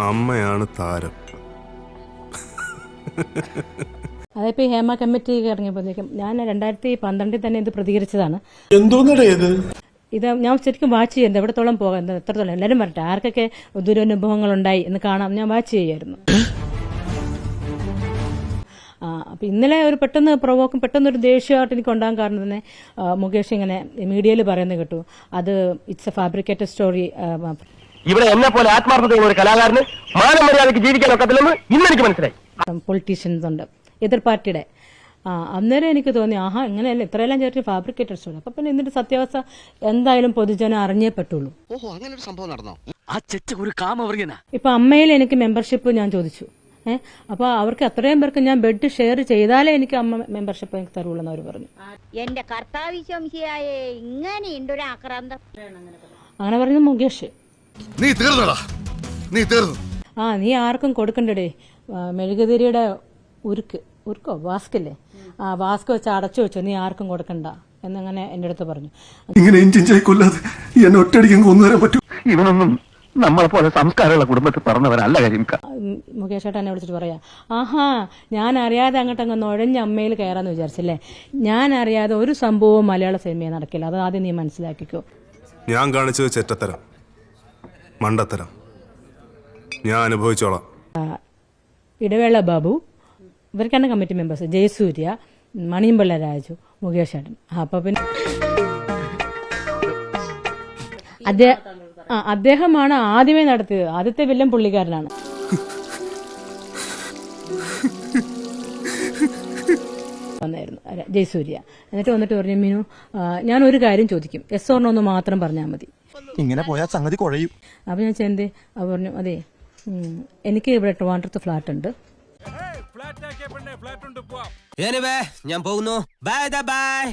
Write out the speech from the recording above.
അമ്മയാണ് താരം. അതിപ്പോ ഹേമ കമ്മിറ്റി ഇറങ്ങിയപ്പോഴത്തേക്കും ഞാൻ 2012 തന്നെ ഇത് പ്രതികരിച്ചതാണ്. ഇത് ഞാൻ ശരിക്കും വാച്ച് ചെയ്യുന്നത് എവിടത്തോളം പോകാൻ എത്രത്തോളം എല്ലാവരും പറട്ടെ ആർക്കൊക്കെ ദുരനുഭവങ്ങൾ ഉണ്ടായി എന്ന് കാണാം. ഞാൻ വാച്ച് ചെയ്യായിരുന്നു. അപ്പം ഇന്നലെ ഒരു പെട്ടെന്നൊരു ദേഷ്യമായിട്ട് എനിക്ക് ഉണ്ടാകാൻ കാരണം തന്നെ മുകേഷ് ഇങ്ങനെ മീഡിയയിൽ പറയുന്നത് കേട്ടു, അത് ഇറ്റ്സ് എ ഫാബ്രിക്കേറ്റഡ് സ്റ്റോറി. ഇവിടെ എന്നെ പോലെ ആത്മാർത്ഥതയുള്ള ഒരു കലാകാരന് മാനം മര്യാദയ്ക്ക് ജീവിക്കാൻ ഒക്കത്തില്ലെന്ന് ഇന്നെനിക്ക് മനസ്സിലായി. പൊളിറ്റീഷ്യൻസ് ഉണ്ട് എതിർ പാർട്ടിയുടെ. അന്നേരം എനിക്ക് തോന്നി ആഹാ ഇങ്ങനെയല്ല ഇത്രയെല്ലാം ചേർത്ത് ഫാബ്രിക്കേറ്റഡ് സ്റ്റോറി. അപ്പൊ പിന്നെ ഇതിന്റെ സത്യാവസ്ഥ എന്തായാലും പൊതുജനം അറിഞ്ഞേ പറ്റുള്ളൂ. ഇപ്പൊ അമ്മയിൽ എനിക്ക് മെമ്പർഷിപ്പ് ഞാൻ ചോദിച്ചു. അപ്പൊ അവർക്ക് അത്രയും പേർക്ക് ഞാൻ ബെഡ് ഷെയർ ചെയ്താലേ എനിക്ക് അമ്മ മെമ്പർഷിപ്പ് എനിക്ക് തരുള്ളൂ എന്ന് അവർ പറഞ്ഞു. എന്റെ കർത്താവിശ്വംസിയായേ ഇങ്ങനെയുണ്ട് ഒരു ആക്രാന്തം. അങ്ങനെ പറഞ്ഞു മുകേഷ്. നീ ആർക്കും കൊടുക്കണ്ടേ മെഴുകുതിരിയുടെ ഉരുക്കോ വാസ്കല്ലേ, വാസ്ക് വെച്ച് അടച്ചു വെച്ചോ, നീ ആർക്കും കൊടുക്കണ്ട എന്നങ്ങനെ എന്റെ അടുത്ത് പറഞ്ഞു. ഇവനൊന്നും നമ്മളെ പോലെ സംസ്കാരമുള്ള കുടുംബത്തിൽ പറഞ്ഞവരല്ല കാര്യം. മുകേഷ് ചേട്ടൻ എന്നെ വിളിച്ചിട്ട് പറയാ, ആഹാ ഞാൻ അറിയാതെ അങ്ങോട്ടങ്ങ് നുഴഞ്ഞ അമ്മയിൽ കയറാന്ന് വിചാരിച്ചല്ലേ. ഞാൻ അറിയാതെ ഒരു സംഭവവും മലയാള സിനിമയിൽ നടക്കില്ല. അത് ആദ്യം നീ മനസ്സിലാക്കിക്കോ. ഞാൻ കാണിച്ചത് ചെറ്റത്തരം, മണ്ടത്തരം. ഞാൻ അനുഭവിച്ചോളാം. Idavela Babu, ഇവർക്കാണ് committee members. ജയസൂര്യ, മണിയമ്പിള്ള രാജു, മുകേഷ് ചേട്ടൻ. അപ്പൊ പിന്നെ അദ്ദേഹമാണ് ആദ്യമേ നടത്തിയത്. ആദ്യത്തെ വില്ലൻ പുള്ളിക്കാരനാണ്. വന്നായിരുന്നു ജയസൂര്യ. എന്നിട്ട് വന്നിട്ട് പറഞ്ഞു, മീനു ഞാൻ ഒരു കാര്യം ചോദിക്കും, എസ് ഓർ നോ എന്ന് മാത്രം പറഞ്ഞാൽ മതി. ഇങ്ങനെ പോയാൽ സംഗതി കുഴയും. അപ്പൊ ഞാൻ ചെന്തേ അവ പറഞ്ഞു, അതെ എനിക്ക് ഇവിടെ ട്രിവാൻഡ്രത്ത് ഫ്ലാറ്റ് ഉണ്ട്. ഞാൻ പോകുന്നു. Bye bye.